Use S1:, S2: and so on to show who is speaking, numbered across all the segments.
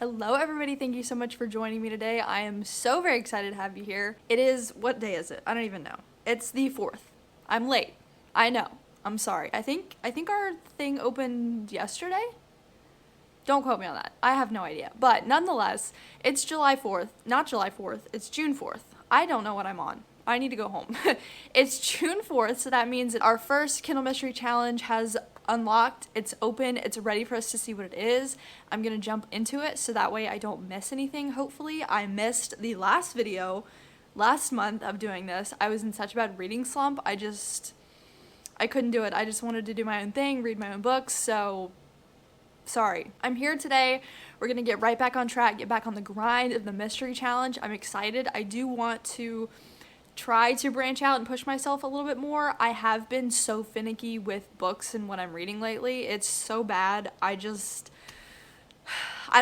S1: Hello everybody, thank you so much for joining me today. I am so very excited to have you here. It is, what day is it? I don't even know. It's the 4th. I'm late. I know. I'm sorry. I think our thing opened yesterday? Don't quote me on that. I have no idea. But nonetheless, it's July 4th. Not July 4th. It's June 4th. I don't know what I'm on. I need to go home. It's June 4th, so that means that our first Kindle Mystery Challenge has unlocked. It's open. It's ready for us to see what it is. I'm going to jump into it so that way I don't miss anything, hopefully. I missed the last video last month of doing this. I was in such a bad reading slump. I couldn't do it. I just wanted to do my own thing, read my own books, so sorry. I'm here today. We're going to get right back on track, get back on the grind of the mystery challenge. I'm excited. I do want to try to branch out and push myself a little bit more. I have been so finicky with books and what I'm reading lately. It's so bad. I don't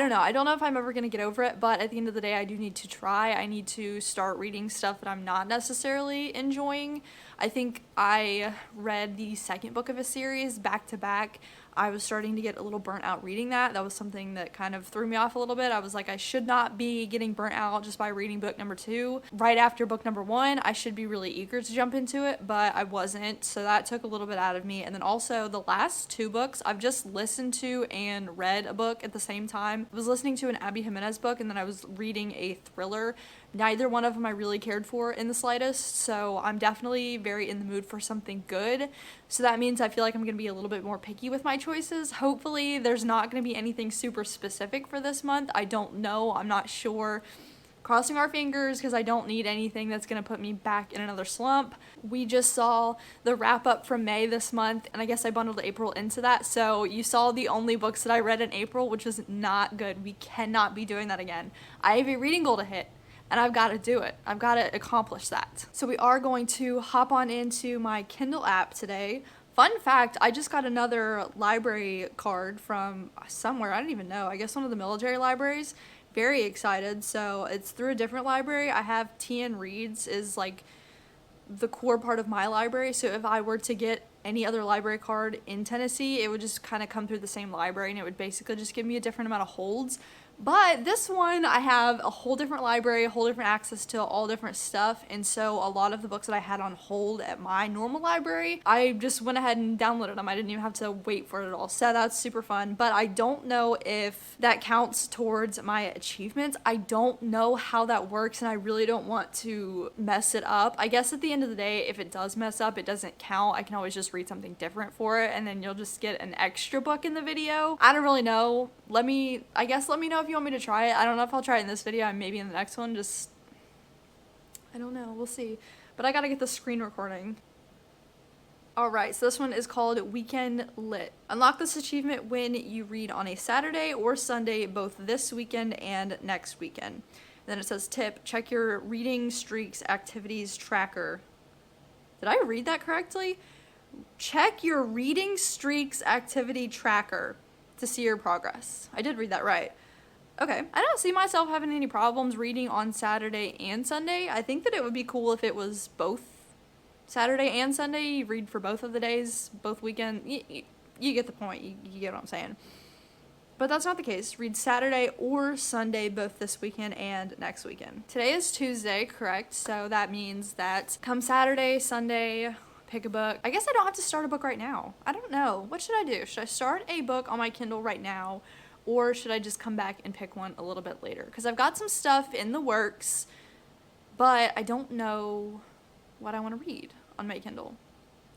S1: know. I don't know if I'm ever going to get over it, but at the end of the day, I do need to try. I need to start reading stuff that I'm not necessarily enjoying. I think I read the second book of a series back to back. I was starting to get a little burnt out reading that. That was something that kind of threw me off a little bit. I was like, I should not be getting burnt out just by reading book number 2. Right after book number 1, I should be really eager to jump into it, but I wasn't. So that took a little bit out of me. And then also the last 2 books, I've just listened to and read a book at the same time. I was listening to an Abby Jimenez book and then I was reading a thriller. Neither one of them I really cared for in the slightest, so I'm definitely very in the mood for something good. So that means I feel like I'm going to be a little bit more picky with my choices. Hopefully there's not going to be anything super specific for this month. I don't know. I'm not sure. Crossing our fingers because I don't need anything that's going to put me back in another slump. We just saw the wrap up from May this month, and I guess I bundled April into that. So you saw the only books that I read in April, which was not good. We cannot be doing that again. I have a reading goal to hit, and I've got to do it. I've got to accomplish that. So we are going to hop on into my Kindle app today. Fun fact, I just got another library card from somewhere. I don't even know. I guess one of the military libraries. Very excited. So it's through a different library. I have TN Reads is like the core part of my library. So if I were to get any other library card in Tennessee, it would just kind of come through the same library and it would basically just give me a different amount of holds. But this one, I have a whole different library, a whole different access to all different stuff, and so a lot of the books that I had on hold at my normal library, I just went ahead and downloaded them. I didn't even have to wait for it at all, so that's super fun. But I don't know if that counts towards my achievements. I don't know how that works, and I really don't want to mess it up. I guess at the end of the day, if it does mess up, it doesn't count. I can always just read something different for it, and then you'll just get an extra book in the video. I don't really know. Let me know if you want me to try it. I don't know if I'll try it in this video and maybe in the next one. I don't know. We'll see. But I gotta get the screen recording. Alright, so this one is called Weekend Lit. Unlock this achievement when you read on a Saturday or Sunday, both this weekend and next weekend. And then it says tip, check your reading streaks activities tracker. Did I read that correctly? Check your reading streaks activity tracker to see your progress. I did read that right. Okay, I don't see myself having any problems reading on Saturday and Sunday. I think that it would be cool if it was both Saturday and Sunday. You read for both of the days, both weekend. You get the point. You get what I'm saying. But that's not the case. Read Saturday or Sunday, both this weekend and next weekend. Today is Tuesday, correct? So that means that come Saturday, Sunday, pick a book. I guess I don't have to start a book right now. I don't know. What should I do? Should I start a book on my Kindle right now? Or should I just come back and pick one a little bit later? Because I've got some stuff in the works, but I don't know what I want to read on my Kindle.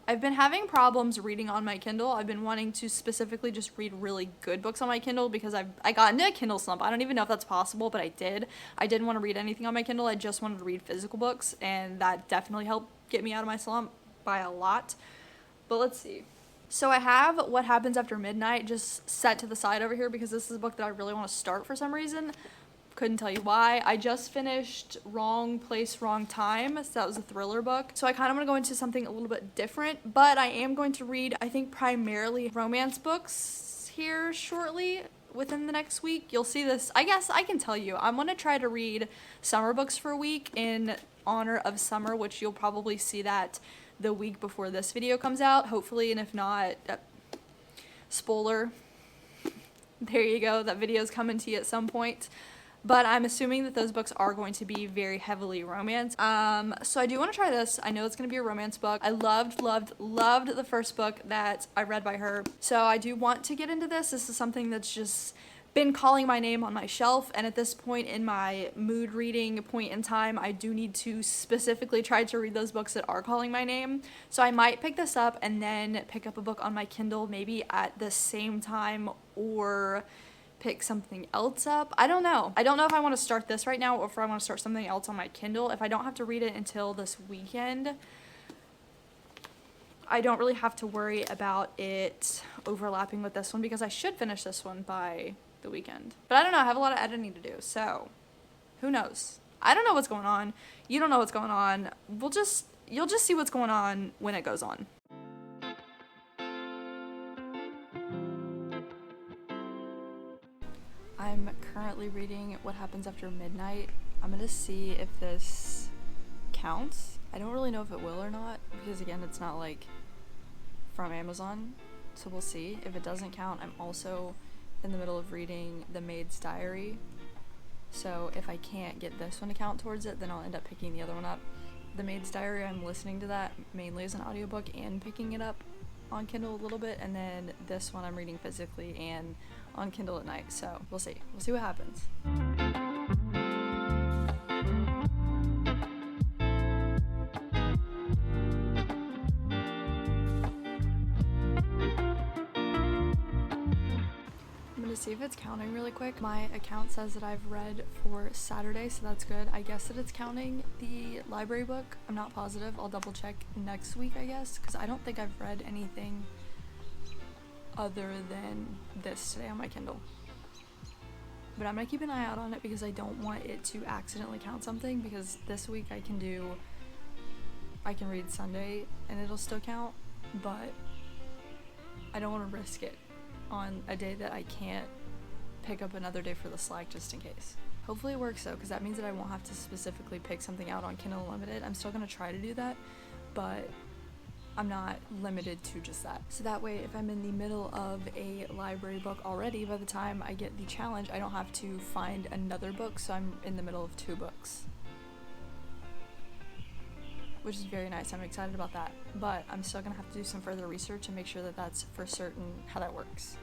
S1: I've been having problems reading on my Kindle. I've been wanting to specifically just read really good books on my Kindle because I got into a Kindle slump. I don't even know if that's possible, but I did. I didn't want to read anything on my Kindle. I just wanted to read physical books, and that definitely helped get me out of my slump by a lot. But let's see. So I have What Happens After Midnight just set to the side over here because this is a book that I really want to start for some reason. Couldn't tell you why. I just finished Wrong Place, Wrong Time. So that was a thriller book. So I kind of want to go into something a little bit different, but I am going to read, I think, primarily romance books here shortly within the next week. You'll see this. I guess I can tell you. I'm going to try to read summer books for a week in honor of summer, which you'll probably see that the week before this video comes out, hopefully, and if not, spoiler, there you go, that video's coming to you at some point. But I'm assuming that those books are going to be very heavily romance. So I do want to try this. I know it's going to be a romance book. I loved the first book that I read by her. So I do want to get into this. This is something that's just been calling my name on my shelf, and at this point in my mood reading point in time, I do need to specifically try to read those books that are calling my name. So I might pick this up and then pick up a book on my Kindle maybe at the same time, or pick something else up. I don't know if I want to start this right now or if I want to start something else on my Kindle. If I don't have to read it until this weekend, I don't really have to worry about it overlapping with this one, because I should finish this one by the weekend. But I don't know, I have a lot of editing to do, so who knows? I don't know what's going on. You don't know what's going on. You'll just see what's going on when it goes on. I'm currently reading What Happens After Midnight. I'm gonna see if this counts. I don't really know if it will or not, because again, it's not like from Amazon, so we'll see. If it doesn't count, I'm also in the middle of reading The Maid's Diary, so if I can't get this one to count towards it, then I'll end up picking the other one up. The Maid's Diary, I'm listening to that mainly as an audiobook and picking it up on Kindle a little bit, and then this one I'm reading physically and on Kindle at night, so we'll see what happens. See if it's counting really quick. My account says that I've read for Saturday, so that's good. I guess that it's counting the library book. I'm not positive. I'll double check next week, I guess, because I don't think I've read anything other than this today on my Kindle. But I'm gonna keep an eye out on it, because I don't want it to accidentally count something, because this week I can read Sunday and it'll still count, but I don't want to risk it on a day that I can't pick up another day for the Slack, just in case. Hopefully it works though, because that means that I won't have to specifically pick something out on Kindle Unlimited. I'm still going to try to do that, but I'm not limited to just that. So that way, if I'm in the middle of a library book already, by the time I get the challenge, I don't have to find another book, so I'm in the middle of 2 books. Which is very nice. I'm excited about that. But I'm still going to have to do some further research and make sure that that's for certain how that works.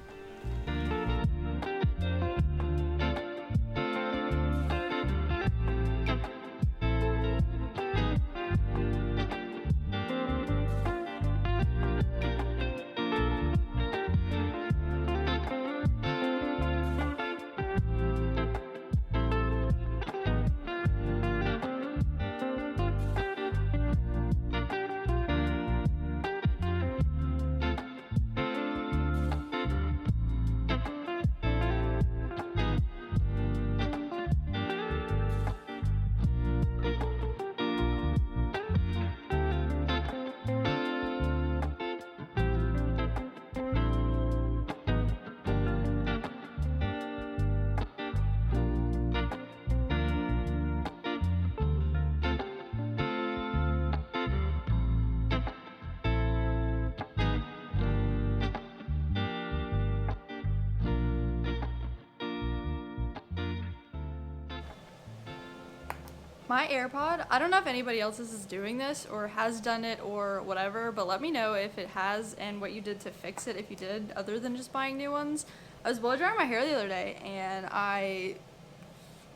S1: My AirPod, I don't know if anybody else is doing this or has done it or whatever, but let me know if it has and what you did to fix it, if you did, other than just buying new ones. I was blow drying my hair the other day, and I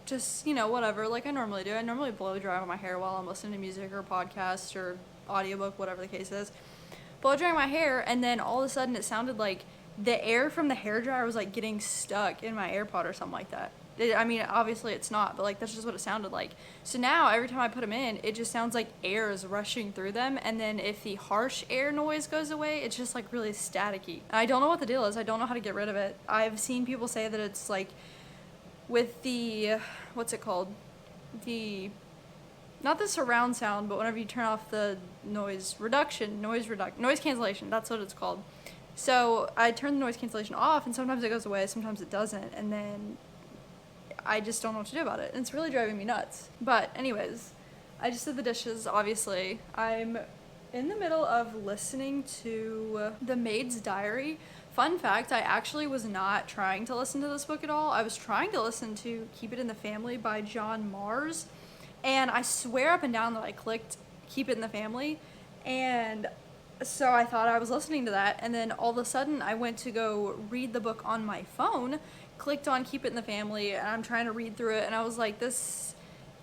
S1: just, whatever, like I normally do. I normally blow dry my hair while I'm listening to music or podcast or audiobook, whatever the case is. Blow drying my hair, and then all of a sudden it sounded like the air from the hairdryer was like getting stuck in my AirPod or something like that. Obviously it's not, but like that's just what it sounded like. So now every time I put them in, it just sounds like air is rushing through them, and then if the harsh air noise goes away, it's just like really staticky. And I don't know what the deal is. I don't know how to get rid of it. I've seen people say that it's like with the, what's it called? Not the surround sound, but whenever you turn off the noise cancellation, that's what it's called. So I turn the noise cancellation off, and sometimes it goes away, sometimes it doesn't, and then I just don't know what to do about it. And it's really driving me nuts. But anyways, I just did the dishes, obviously. I'm in the middle of listening to The Maid's Diary. Fun fact, I actually was not trying to listen to this book at all. I was trying to listen to Keep It in the Family by John Mars, and I swear up and down that I clicked Keep It in the Family, and so I thought I was listening to that, and then all of a sudden I went to go read the book on my phone, clicked on Keep It in the Family, and I'm trying to read through it, and I was like, this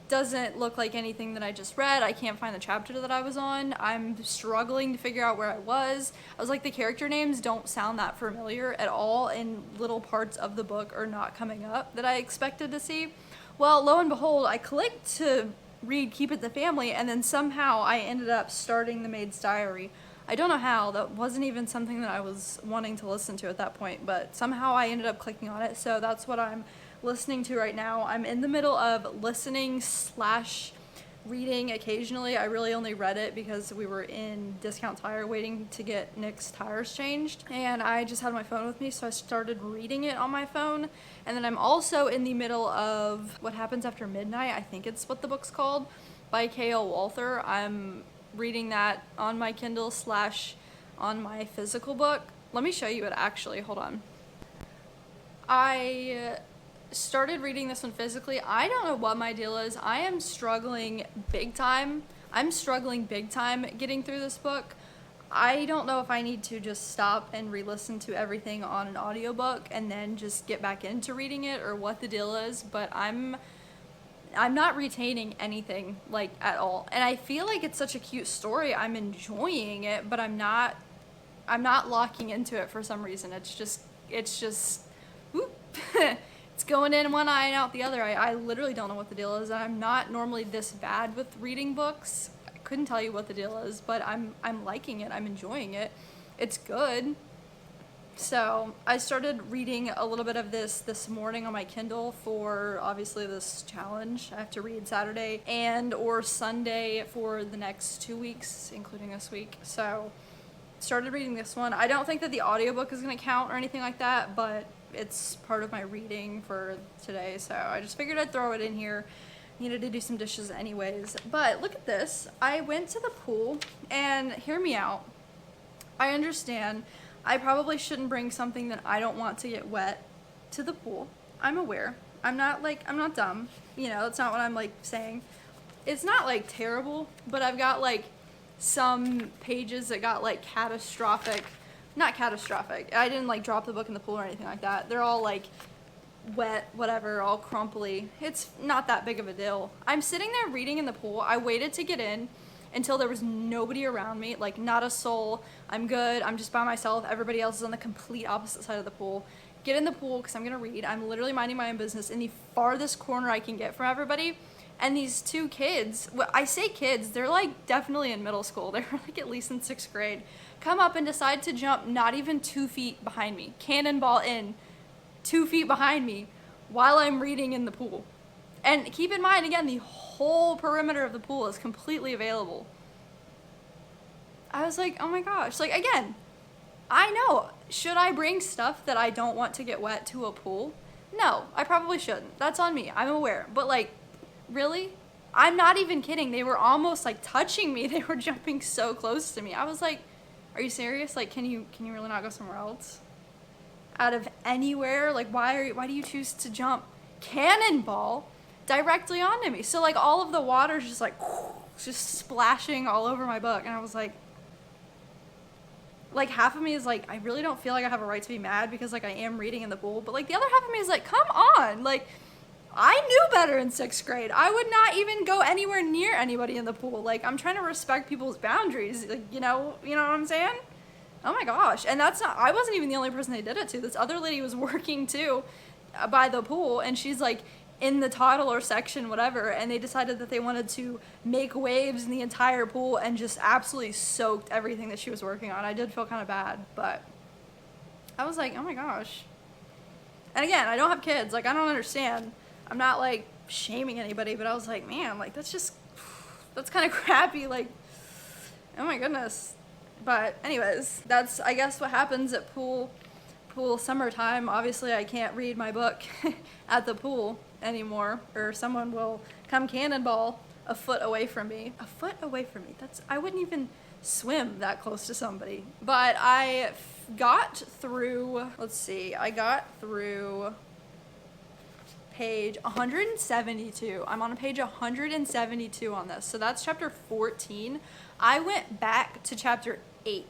S1: doesn't look like anything that I just read. I can't find the chapter that I was on. I'm struggling to figure out where I was. I was like, the character names don't sound that familiar at all, and little parts of the book are not coming up that I expected to see. Well, lo and behold, I clicked to read Keep It the Family, and then somehow I ended up starting The Maid's Diary. I don't know how. That wasn't even something that I was wanting to listen to at that point, but somehow I ended up clicking on it, so that's what I'm listening to right now. I'm in the middle of listening / reading occasionally. I really only read it because we were in Discount Tire waiting to get Nick's tires changed, and I just had my phone with me, so I started reading it on my phone. And then I'm also in the middle of What Happens After Midnight, I think it's what the book's called, by K.L. Walther. I'm reading that on my Kindle / on my physical book. Let me show you it actually, hold on. I started reading this one physically. I don't know what my deal is. I am struggling big time. I'm struggling big time getting through this book. I don't know if I need to just stop and re-listen to everything on an audiobook and then just get back into reading it, or what the deal is, but I'm not retaining anything, like, at all. And I feel like it's such a cute story. I'm enjoying it, but I'm not locking into it for some reason. It's just whoop. It's going in one eye and out the other. I literally don't know what the deal is. I'm not normally this bad with reading books. I couldn't tell you what the deal is, but I'm liking it. I'm enjoying it. It's good. So I started reading a little bit of this morning on my Kindle for obviously this challenge. I have to read Saturday and or Sunday for the next 2 weeks, including this week. So started reading this one. I don't think that the audiobook is going to count or anything like that, but it's part of my reading for today, so I just figured I'd throw it in here. Needed to do some dishes anyways. But look at this. I went to the pool, and hear me out. I understand I probably shouldn't bring something that I don't want to get wet to the pool. I'm aware. I'm not dumb. You know, that's not what I'm like saying. It's not like terrible, but I've got like some pages that got like not catastrophic. I didn't like drop the book in the pool or anything like that. They're all like wet, whatever, all crumply. It's not that big of a deal. I'm sitting there reading in the pool. I waited to get in until there was nobody around me, like not a soul. I'm good. I'm just by myself. Everybody else is on the complete opposite side of the pool. Get in the pool because I'm gonna read. I'm literally minding my own business in the farthest corner I can get from everybody. And these two kids, well, I say kids, they're like definitely in middle school. They're like at least in 6th grade. Come up and decide to jump not even 2 feet behind me. Cannonball in 2 feet behind me while I'm reading in the pool. And keep in mind, again, the whole perimeter of the pool is completely available. I was like, oh my gosh. Like, again, I know. Should I bring stuff that I don't want to get wet to a pool? No, I probably shouldn't. That's on me. I'm aware. But like, really? I'm not even kidding. They were almost like touching me. They were jumping so close to me. I was like, are you serious? Like, can you really not go somewhere else? Out of anywhere? Like, why do you choose to jump cannonball directly onto me? So like all of the water's just like just splashing all over my book, and I was like half of me is like, I really don't feel like I have a right to be mad because like I am reading in the pool, but like the other half of me is like, come on, like I knew better in 6th grade. I would not even go anywhere near anybody in the pool. Like, I'm trying to respect people's boundaries. Like, you know what I'm saying? Oh my gosh. And I wasn't even the only person they did it to. This other lady was working too by the pool, and she's like in the toddler section, whatever, and they decided that they wanted to make waves in the entire pool and just absolutely soaked everything that she was working on. I did feel kind of bad, but I was like, oh my gosh. And again, I don't have kids. Like, I don't understand. I'm not like shaming anybody, but I was like, man, like that's kind of crappy. Like, oh my goodness. But anyways, that's, I guess, what happens at pool summertime. Obviously I can't read my book at the pool anymore, or someone will come cannonball a foot away from me. I wouldn't even swim that close to somebody. But I got through, let's see, I got through page 172. I'm on page 172 on this. So that's chapter 14. I went back to chapter 8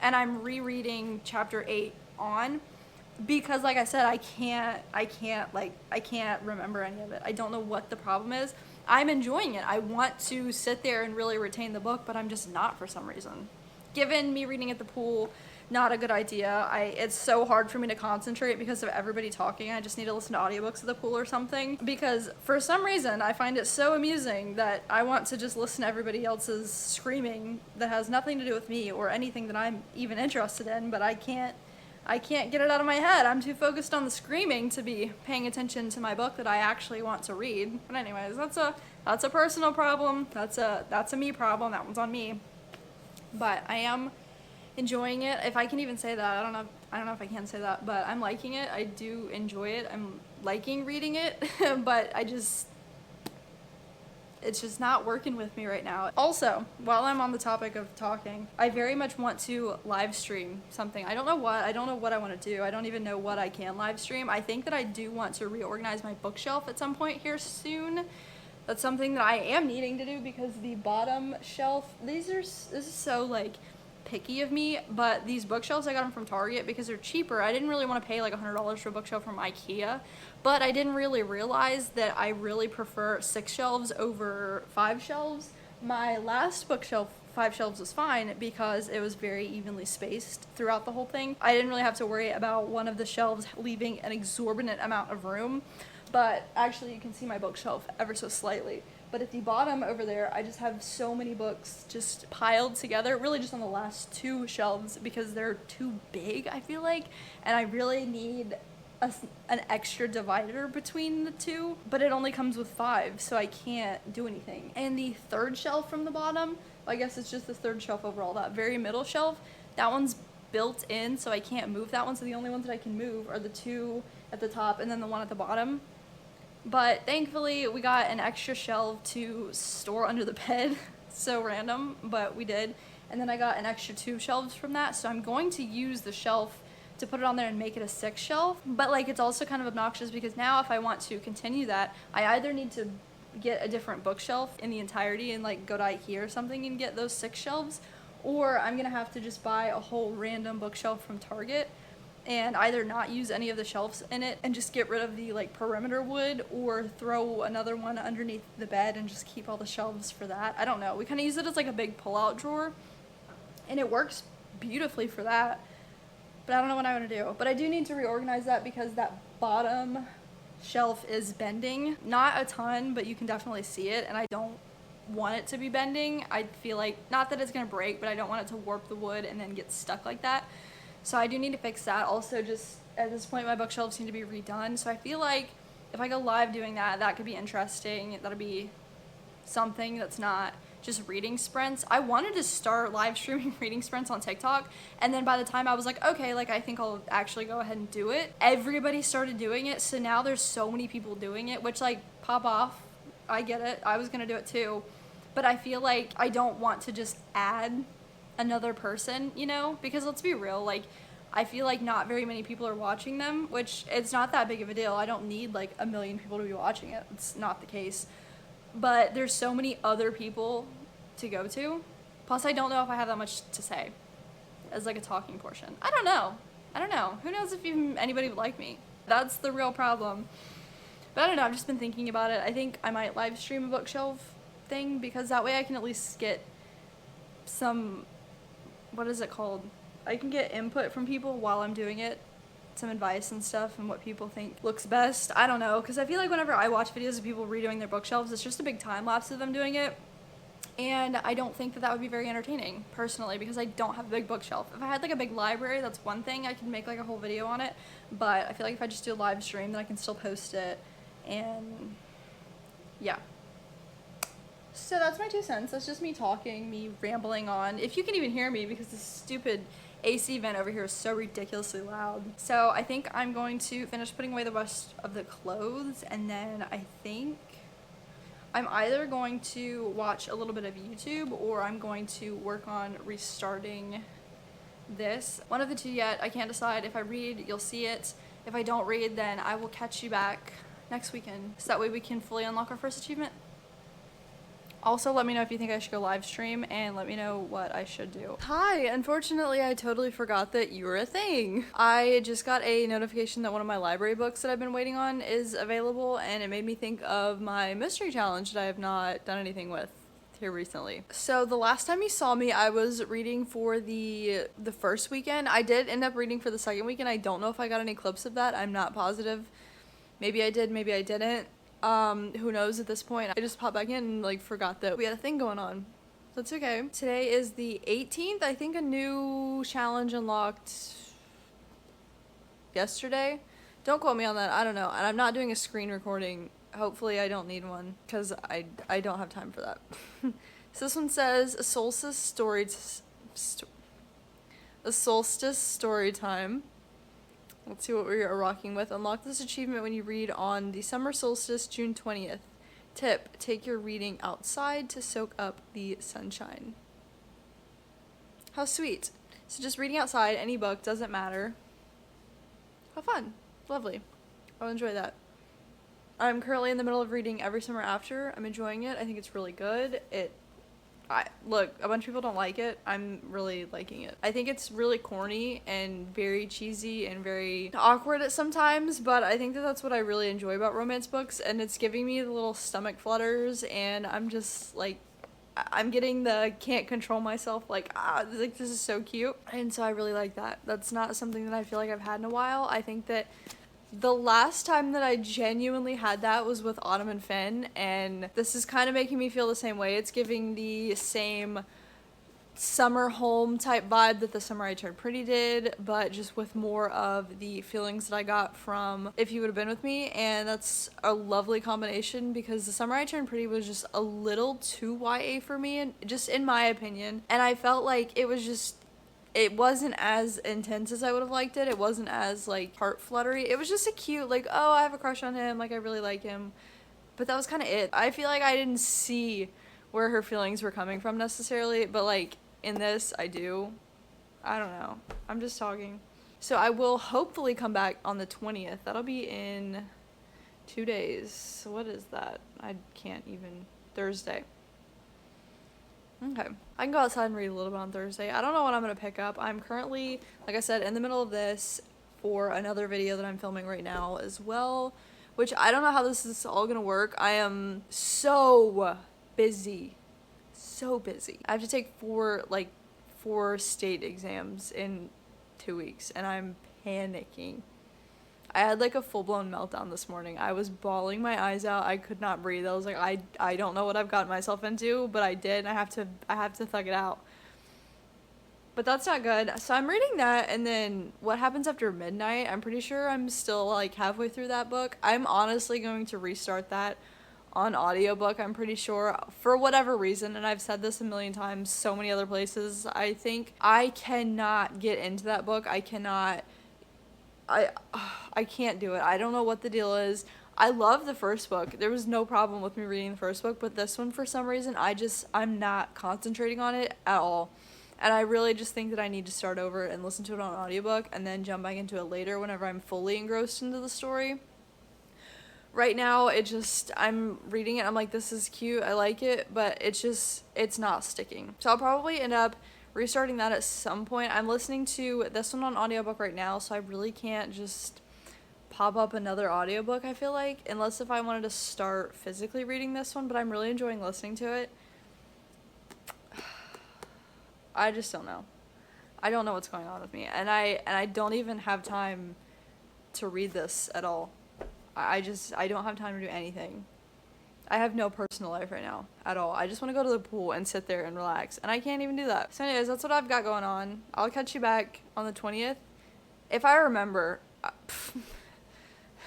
S1: and I'm rereading chapter 8 on because like I said, I can't remember any of it. I don't know what the problem is. I'm enjoying it. I want to sit there and really retain the book, but I'm just not for some reason. Given me reading at the pool, not a good idea. It's so hard for me to concentrate because of everybody talking. I just need to listen to audiobooks at the pool or something because for some reason I find it so amusing that I want to just listen to everybody else's screaming that has nothing to do with me or anything that I'm even interested in, but I can't get it out of my head. I'm too focused on the screaming to be paying attention to my book that I actually want to read. But anyways, that's a personal problem. That's a me problem. That one's on me. But I am enjoying it, if I can even say that. I don't know if I can say that, but I'm liking it. I do enjoy it. I'm liking reading it, but it's just not working with me right now. Also, while I'm on the topic of talking, I very much want to live stream something. I don't know what I want to do. I don't even know what I can live stream. I think that I do want to reorganize my bookshelf at some point here soon. That's something that I am needing to do because the bottom shelf, this is so like picky of me, but these bookshelves I got them from Target because they're cheaper. I didn't really want to pay like $100 for a bookshelf from IKEA, but I didn't really realize that I really prefer 6 shelves over 5 shelves. My last bookshelf, 5 shelves, was fine because it was very evenly spaced throughout the whole thing. I didn't really have to worry about one of the shelves leaving an exorbitant amount of room, but actually you can see my bookshelf ever so slightly. But at the bottom over there, I just have so many books just piled together, really just on the last 2 shelves because they're too big, I feel like, and I really need an extra divider between the 2, but it only comes with 5, so I can't do anything. And the 3rd shelf from the bottom, I guess it's just the 3rd shelf overall, that very middle shelf, that one's built in, so I can't move that one, so the only ones that I can move are the 2 at the top and then the one at the bottom. But thankfully we got an extra shelf to store under the bed. So random, but we did. And then I got an extra 2 shelves from that, so I'm going to use the shelf to put it on there and make it a 6 shelf. But like it's also kind of obnoxious because now if I want to continue that, I either need to get a different bookshelf in the entirety and like go to IKEA or something and get those 6 shelves, or I'm gonna have to just buy a whole random bookshelf from Target and either not use any of the shelves in it and just get rid of the like perimeter wood, or throw another one underneath the bed and just keep all the shelves for that. I don't know. We kind of use it as like a big pull-out drawer and it works beautifully for that, but I don't know what I want to do. But I do need to reorganize that because that bottom shelf is bending. Not a ton, but you can definitely see it, and I don't want it to be bending. I feel like, not that it's gonna break, but I don't want it to warp the wood and then get stuck like that. So I do need to fix that. Also, just at this point, my bookshelves need to be redone. So I feel like if I go live doing that, that could be interesting. That'll be something that's not just reading sprints. I wanted to start live streaming reading sprints on TikTok, and then by the time I was like, okay, like I think I'll actually go ahead and do it, everybody started doing it. So now there's so many people doing it, which like pop off. I get it. I was gonna do it too. But I feel like I don't want to just add another person, you know, because let's be real, like I feel like not very many people are watching them, which it's not that big of a deal. I don't need like 1 million people to be watching it. It's not the case. But there's so many other people to go to. Plus I don't know if I have that much to say as like a talking portion. I don't know. Who knows if even anybody would like me? That's the real problem. But I don't know, I've just been thinking about it. I think I might live stream a bookshelf thing because that way I can at least get some, what is it called? I can get input from people while I'm doing it, some advice and stuff and what people think looks best. I don't know, because I feel like whenever I watch videos of people redoing their bookshelves, it's just a big time lapse of them doing it. And I don't think that that would be very entertaining, personally, because I don't have a big bookshelf. If I had like a big library, that's one thing. I could make like a whole video on it. But I feel like if I just do a live stream, then I can still post it. And yeah. So that's my 2 cents. That's just me talking, me rambling on. If you can even hear me, because this stupid AC vent over here is so ridiculously loud. So I think I'm going to finish putting away the rest of the clothes, and then I think I'm either going to watch a little bit of YouTube, or I'm going to work on restarting this. One of the two yet. I can't decide. If I read, you'll see it. If I don't read, then I will catch you back next weekend. So that way we can fully unlock our first achievement. Also, let me know if you think I should go live stream, and let me know what I should do. Hi, unfortunately, I totally forgot that you were a thing. I just got a notification that one of my library books that I've been waiting on is available, and it made me think of my mystery challenge that I have not done anything with here recently. So the last time you saw me, I was reading for the first weekend. I did end up reading for the second weekend. I don't know if I got any clips of that. I'm not positive. Maybe I did, maybe I didn't. Who knows at this point. I just popped back in and like forgot that we had a thing going on. That's okay. Today is the 18th. I think a new challenge unlocked yesterday. Don't quote me on that. I don't know. And I'm not doing a screen recording. Hopefully I don't need one because I don't have time for that. So this one says a solstice story time. Let's see what we are rocking with. Unlock this achievement when you read on the summer solstice, June 20th. Tip, take your reading outside to soak up the sunshine. How sweet. So just reading outside, any book, doesn't matter. How fun. Lovely. I'll enjoy that. I'm currently in the middle of reading Every Summer After. I'm enjoying it. I think it's really good. Look, a bunch of people don't like it. I'm really liking it. I think it's really corny and very cheesy and very awkward at sometimes, but I think that that's what I really enjoy about romance books, and it's giving me the little stomach flutters, and I'm just like, I'm getting the can't control myself, like this is so cute, and so I really like that. That's not something that I feel like I've had in a while. I think that the last time that I genuinely had that was with Autumn and Finn, and this is kind of making me feel the same way. It's giving the same summer home type vibe that The Summer I Turned Pretty did, but just with more of the feelings that I got from If You Would Have Been With Me, and that's a lovely combination because The Summer I Turned Pretty was just a little too YA for me, and just in my opinion, and I felt like it wasn't as intense as I would have liked it. It wasn't as, like, heart fluttery. It was just a cute, like, oh, I have a crush on him, like, I really like him. But that was kind of it. I feel like I didn't see where her feelings were coming from necessarily, but, like, in this, I do. I don't know. I'm just talking. So I will hopefully come back on the 20th. That'll be in 2 days. So what is that? I can't even. Thursday. Okay. I can go outside and read a little bit on Thursday. I don't know what I'm going to pick up. I'm currently, like I said, in the middle of this for another video that I'm filming right now as well, which I don't know how this is all going to work. I am so busy. So busy. I have to take four state exams in 2 weeks, and I'm panicking. I had like a full-blown meltdown this morning. I was bawling my eyes out. I could not breathe. I was like, I don't know what I've gotten myself into, but I did, and I have to thug it out. But that's not good. So I'm reading that, and then What Happens After Midnight, I'm pretty sure I'm still like halfway through that book. I'm honestly going to restart that on audiobook, I'm pretty sure, for whatever reason, and I've said this a million times so many other places. I think I cannot get into that book. I cannot. I can't do it. I don't know what the deal is. I love the first book. There was no problem with me reading the first book, but this one, for some reason, I'm not concentrating on it at all. And I really just think that I need to start over and listen to it on audiobook and then jump back into it later whenever I'm fully engrossed into the story. Right now, I'm reading it, I'm like, this is cute, I like it, but it's not sticking. So I'll probably end up restarting that at some point. I'm listening to this one on audiobook right now, so I really can't just pop up another audiobook, I feel like, unless if I wanted to start physically reading this one, but I'm really enjoying listening to it. I just don't know. I don't know what's going on with me, and I don't even have time to read this at all. I don't have time to do anything. I have no personal life right now at all. I just want to go to the pool and sit there and relax, and I can't even do that. So anyways, that's what I've got going on. I'll catch you back on the 20th. If I remember,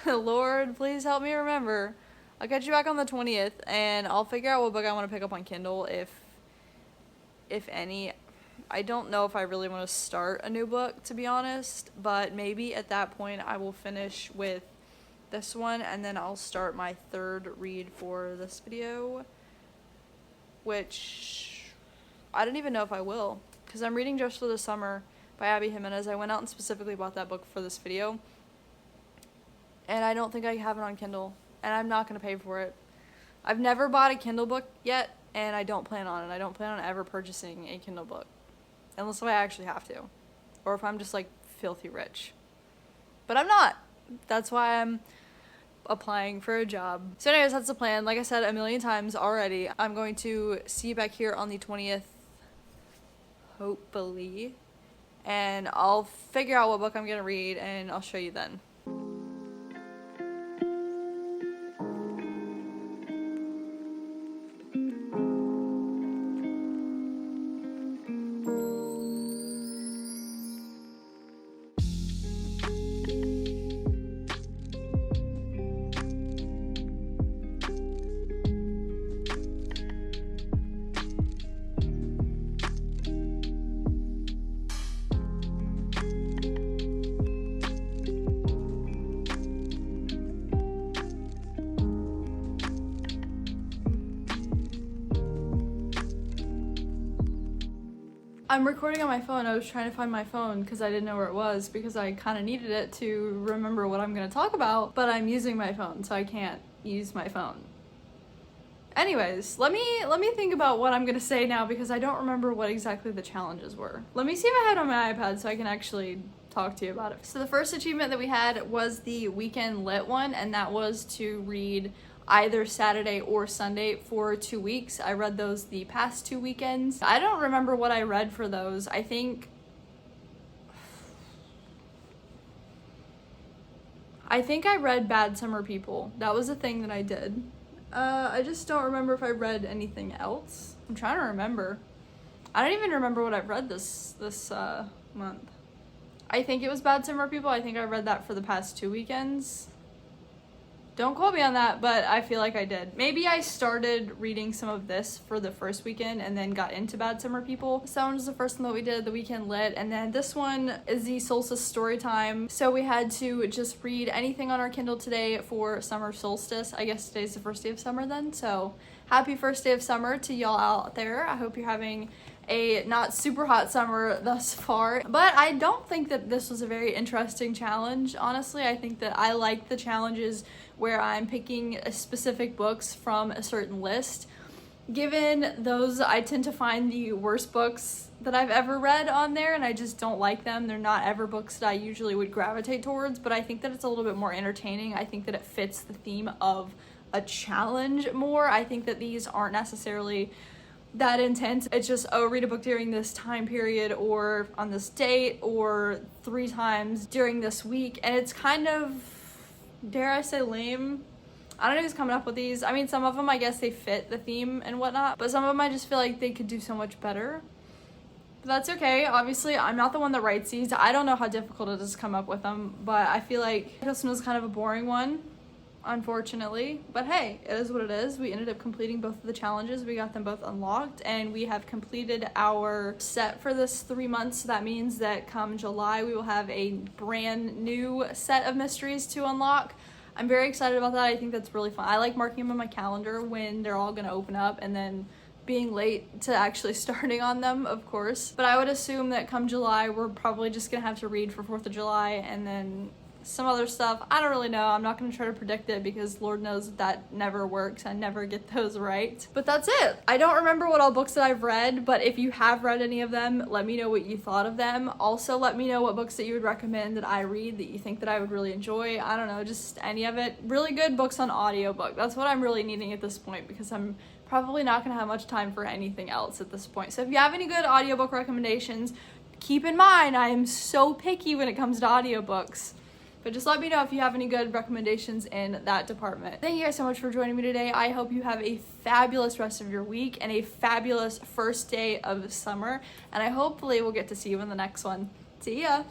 S1: Lord, please help me remember. I'll catch you back on the 20th, and I'll figure out what book I want to pick up on Kindle, if any. I don't know if I really want to start a new book, to be honest, but maybe at that point I will finish with this one, and then I'll start my third read for this video, which I don't even know if I will, because I'm reading Just for the Summer, by Abby Jimenez. I went out and specifically bought that book for this video. And I don't think I have it on Kindle. And I'm not going to pay for it. I've never bought a Kindle book yet, and I don't plan on it. I don't plan on ever purchasing a Kindle book. Unless I actually have to. Or if I'm just like filthy rich. But I'm not. That's why I'm applying for a job. So anyways, that's the plan. Like I said a million times already, I'm going to see you back here on the 20th, hopefully, and I'll figure out what book I'm gonna read and I'll show you then. I'm recording on my phone. I was trying to find my phone because I didn't know where it was because I kind of needed it to remember what I'm going to talk about, but I'm using my phone, so I can't use my phone. Anyways, let me think about what I'm going to say now because I don't remember what exactly the challenges were. Let me see if I have it on my iPad so I can actually talk to you about it. So the first achievement that we had was the weekend lit one, and that was to read either Saturday or Sunday for 2 weeks. I read those the past 2 weekends. I don't remember what I read for those. I think I read Bad Summer People. That was a thing that I did. I just don't remember if I read anything else. I'm trying to remember. I don't even remember what I've read this month. I think it was Bad Summer People. I think I read that for the past 2 weekends. Don't quote me on that, but I feel like I did. Maybe I started reading some of this for the first weekend and then got into Bad Summer People. So that one was the first one that we did, the weekend lit. And then this one is the solstice story time. So we had to just read anything on our Kindle today for summer solstice. I guess today's the first day of summer then. So happy first day of summer to y'all out there. I hope you're having a not super hot summer thus far, but I don't think that this was a very interesting challenge. Honestly, I think that I like the challenges where I'm picking specific books from a certain list. Given those, I tend to find the worst books that I've ever read on there, and I just don't like them. They're not ever books that I usually would gravitate towards, but I think that it's a little bit more entertaining. I think that it fits the theme of a challenge more. I think that these aren't necessarily that intense. It's just, oh, read a book during this time period or on this date or 3 times during this week, and it's kind of, dare I say, lame. I don't know who's coming up with these. I mean, some of them I guess they fit the theme and whatnot, but some of them I just feel like they could do so much better. But that's okay. Obviously, I'm not the one that writes these. I don't know how difficult it is to come up with them, but I feel like this one was kind of a boring one, unfortunately. But hey, it is what it is. We ended up completing both of the challenges. We got them both unlocked, and we have completed our set for this 3 months. So that means that come July, we will have a brand new set of mysteries to unlock. I'm very excited about that. I think that's really fun. I like marking them on my calendar when they're all gonna open up and then being late to actually starting on them, of course. But I would assume that come July, we're probably just gonna have to read for 4th of July and then some other stuff. I don't really know. I'm not going to try to predict it because Lord knows that never works. I never get those right. But that's it. I don't remember what all books that I've read, but if you have read any of them, let me know what you thought of them. Also, let me know what books that you would recommend that I read that you think that I would really enjoy. I don't know, just any of it. Really good books on audiobook. That's what I'm really needing at this point because I'm probably not going to have much time for anything else at this point. So if you have any good audiobook recommendations, keep in mind I am so picky when it comes to audiobooks. But just let me know if you have any good recommendations in that department. Thank you guys so much for joining me today. I hope you have a fabulous rest of your week and a fabulous first day of summer. And I hopefully will get to see you in the next one. See ya!